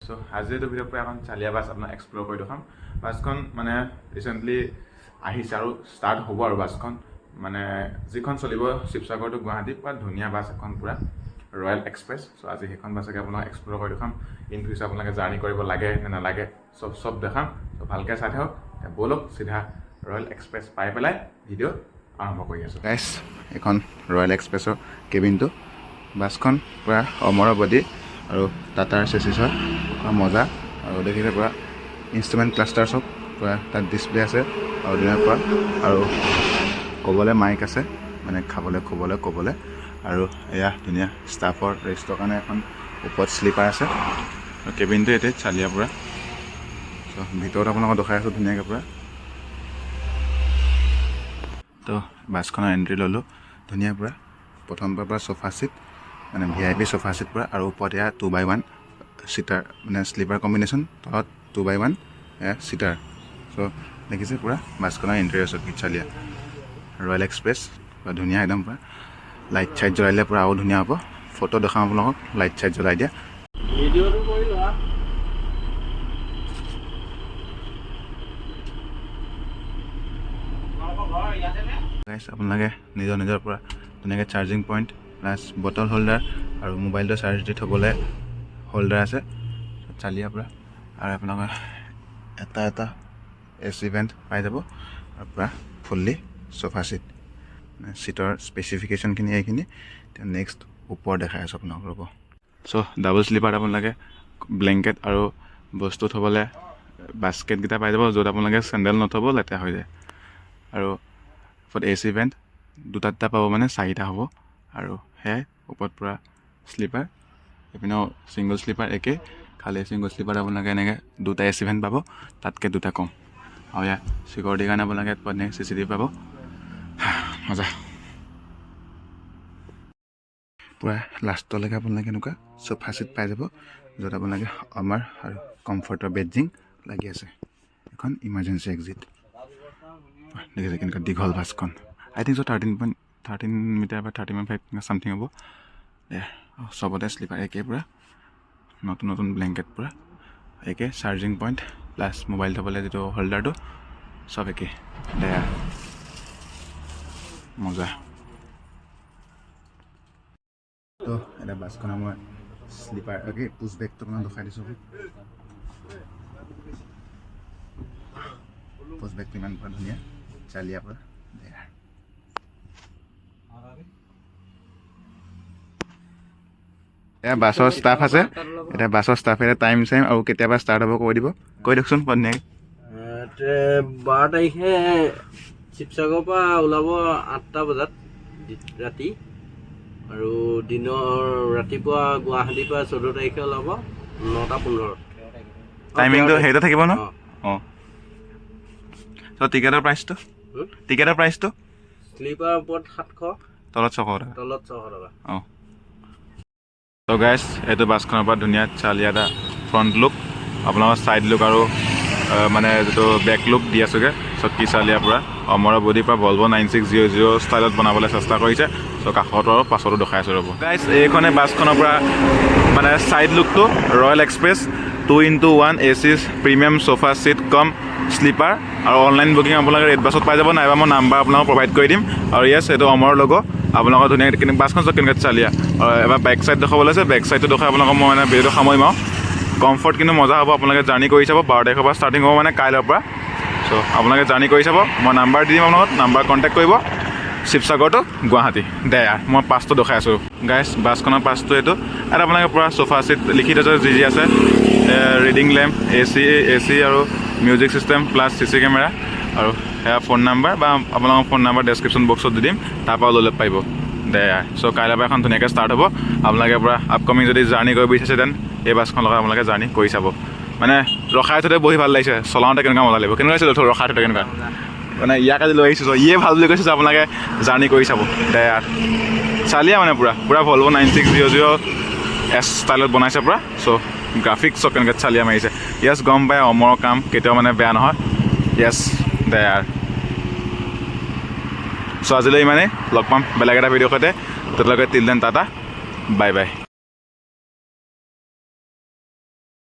So আজিৰ ভিডিঅ'ৰ পৰা এখন চালিয়া বাছ আপোনাক এক্সপ্ল'ৰ কৰি দেখাম। বাছখন মানে ৰিচেণ্টলি আহিছে আৰু ষ্টাৰ্ট হ'ব আৰু বাছখন মানে যিখন চলিব শিৱসাগৰ টু গুৱাহাটী পুৰা ধুনীয়া বাছ এখন পুৰা ৰয়েল এক্সপ্ৰেছ। চ' আজি সেইখন বাছকে আপোনাক এক্সপ্ল'ৰ কৰি দেখাম। ইন ফিউচাৰ আপোনালোকে জাৰ্ণি কৰিব লাগে নে নালাগে চব দেখাম। চ' ভালকৈ চাই থাকক। ব'লক চিধা ৰয়েল এক্সপ্ৰেছ পাই পেলাই ভিডিঅ' আৰম্ভ কৰি আছোঁ। গাইছ, এইখন ৰয়েল এক্সপ্ৰেছৰ কেবিনটো। বাছখন পুৰা অমৰ বডি আৰু টাটাৰ চেচিছৰ মজা আৰু দেখিছে পুৰা ইনষ্ট্ৰুমেণ্ট ক্লাষ্টাৰ চব পুৰা তাত ডিছপ্লে আছে আৰু দিনৰ পৰা আৰু ক'বলৈ মাইক আছে মানে খাবলৈ খুবলৈ ক'বলৈ আৰু এয়া ধুনীয়া ষ্টাফৰ ৰেষ্টৰ কাৰণে এখন ওপৰত শ্লিপাৰ আছে আৰু কেবিনটো এতিয়া চালিয়া পুৰা। চ' ভিতৰত আপোনালোকক দেখাই আছোঁ ধুনীয়াকৈ পুৰা। তো বাছখনৰ এণ্ট্ৰি ল'লোঁ ধুনীয়া পুৰা। প্ৰথম পৰা চোফা ছিট মানে VIP চোফা ছিট পুৰা আৰু ওপৰত এয়া 2x1 চিটাৰ মানে শ্লিপাৰ কম্বিনেশ্যন তলত 2x1 এয়া চিটাৰ। চ' দেখিছে পুৰা বাছখনৰ ইণ্টেৰিয়ৰ কি চালিয়া ৰয়েল এক্সপ্ৰেছ পুৰা ধুনীয়া একদম পুৰা। লাইট চাইট জ্বলাই দিলে পুৰা আৰু ধুনীয়া হ'ব। ফটো দেখাম আপোনালোকক লাইট চাইট জ্বলাই দিয়া। আপোনালোকে নিজৰ পৰা ধুনীয়াকৈ charging point plus bottle holder আৰু মোবাইলটো চাৰ্জ দি থ'বলৈ হোল্ডাৰ আছে চালিয়া পৰা। আৰু আপোনালোকে এটা AC ভেণ্ট পাই যাব আৰু পূৰা ফুল্লি চোফা ছিট ছিটৰ স্পেচিফিকেশ্যনখিনি এইখিনি। এতিয়া নেক্সট ওপৰ দেখাই আছোঁ আপোনালোকৰ ৰ'ব। চ' ডাবল শ্লিপাৰত আপোনালোকে ব্লেংকেট আৰু বস্তু থ'বলৈ বাস্কেটকেইটা পাই যাব য'ত আপোনালোকে চেণ্ডেল নথ'ব লেতেৰা হৈ যায়। আৰু ওপৰত AC ভেণ্ট দুটা পাব মানে 4টা হ'ব আৰু সেয়াই ওপৰত পূৰা শ্লিপাৰ। এইপিনেও ছিংগল শ্লিপাৰ একে খালি ছিংগল শ্লিপাৰ আপোনালোকে এনেকৈ 2টা AC ভেণ্ট পাব তাতকৈ 2টা কম। আৰু ইয়াত চিকিউৰিটিৰ কাৰণে আপোনালোকে CCTV পাব। মজা পূৰা লাষ্টলৈকে আপোনালোকে এনেকুৱা চোফা ছিট পাই যাব য'ত আপোনালোকে আমাৰ আৰু কমফৰ্টৰ বেডজিং লাগি আছে। এখন ইমাৰ্জেঞ্চি এক্সিট দেখিছে কেনেকুৱা দীঘল বাছখন। আই থিংক চ' 13 মিটাৰ বা 13.5 চামথিং হ'ব। চবতে শ্লিপাৰ একে পূৰা নতুন ব্লেংকেট পূৰা একে চাৰ্জিং পইণ্ট প্লাছ মোবাইল থ'বলৈ যিটো হোল্ডাৰটো চব একে দেয়া মজা। তো এটা বাছখনৰ মই শ্লিপাৰ একে পুছ বেগটো আপোনাক দেখাই দিছোঁ। পুছ বেগটো ইমান পুৰা ধুনীয়া চালিয়া পৰা দেয়া। এতিয়া বাছৰ ষ্টাফ আছে। এতিয়া বাছৰ ষ্টাফে টাইম চাইম আৰু কেতিয়াবা ষ্টাৰ্ট হ'ব কৈ দিব। কৈ দিয়কচোন ধুনীয়াকৈ। 12 তাৰিখে শিৱসাগৰৰ পৰা ওলাব 8টা বজাত ৰাতি আৰু ৰাতিপুৱা গুৱাহাটীৰ পৰা 14 তাৰিখে ওলাব 9:15। টাইমিংটো সেইটা থাকিব ন? অঁ। চ' টিকেটৰ প্ৰাইচটো শ্লিপাৰ ওপৰত 700 তলত 600 টকা। অঁ। ত' গাইজ এইটো বাছখনৰ পৰা ধুনীয়া চালিয়া এটা ফ্ৰণ্ট লুক আপোনালোকৰ ছাইড লুক আৰু মানে যিটো বেক লুক দি আছোগৈ। চ' কি চালিয়া পূৰা অমৰ বডিৰ পৰা Volvo 9600 ষ্টাইলত বনাবলৈ চেষ্টা কৰিছে। চ' কাষতো আৰু পাছতো দেখাই আছোঁ ৰ'ব। গাইজ এইখনে বাছখনৰ পৰা মানে ছাইড লুকটো royal express 2x1 AC premium sofa seat cum sleeper আৰু অনলাইন বুকিং আপোনালোকে ৰেড বাছত পাই যাব নাইবা মই নাম্বাৰ আপোনালোকক প্ৰভাইড কৰি দিম। আৰু য়েছ এইটো অমৰ লগো আপোনালোকৰ ধুনীয়াকৈ বাছখন চব কেনেকৈ চালিয়া আৰু এবাৰ বেক চাইড দেখাবলৈ আছে। বেক চাইডটো দেখাই আপোনালোকক মই মানে ভিডিঅ'টো সামৰিম আৰু কমফৰ্ট কিন্তু মজা হ'ব। আপোনালোকে জাৰ্ণি কৰি চাব 12 তাৰিখৰ পৰা ষ্টাৰ্টিং হ'ব মানে কাইলৈৰ পৰা। চ' আপোনালোকে জাৰ্ণি কৰি চাব। মই নাম্বাৰ দি দিম আপোনালোকক নাম্বাৰ কণ্টেক্ট কৰিব। শিৱসাগৰ টু গুৱাহাটী দেয়া মই পাছটো দেখাই আছোঁ গাইজ। বাছখনৰ পাছটো এইটো আৰু আপোনালোকে পূৰা চোফা ছিট লিখি থৈছে যি আছে ৰিডিং লেম্প AC আৰু music system plus CC camera আৰু সেয়া ফোন নাম্বাৰ বা আপোনালোকৰ ফোন নাম্বাৰ ডেছক্ৰিপশ্যন বক্সত দি দিম তাৰপৰা লৈ ল'ব পাৰিব দেয়া। চ' কাইলৈৰ পৰা এখন ধুনীয়াকৈ ষ্টাৰ্ট হ'ব। আপোনালোকে পূৰা আপকামিং যদি জাৰ্ণি কৰিব বিচাৰিছে দেন এই বাছখন লগত আপোনালোকে জাৰ্ণি কৰি চাব। মানে ৰখাই থোঁতে বহি ভাল লাগিছে চলাওঁতে কেনেকুৱা মজা লাগিব। কেনেকুৱা লাগিছে ৰখাই থোঁতে কেনেকুৱা মানে ইয়াক আজি লৈ আহিছোঁ। চ' ইয়ে ভাল বুলি কৈছে যে আপোনালোকে জাৰ্ণি কৰি চাব দেয়া চালিয়া মানে পূৰা Volvo 9600 S ষ্টাইলত বনাইছে পূৰা। চ' গ্ৰাফিক্স চব কেনেকৈ চালিয়া মাৰিছে। য়েছ গম পায় অমৰৰ কাম কেতিয়াও মানে বেয়া নহয়। য়েছ দেয়া। চ' আজিলৈ ইমানেই। লগ পাম বেলেগ এটা ভিডিঅ'ৰ সৈতে। তেতিয়ালৈকে till then tata bye bye.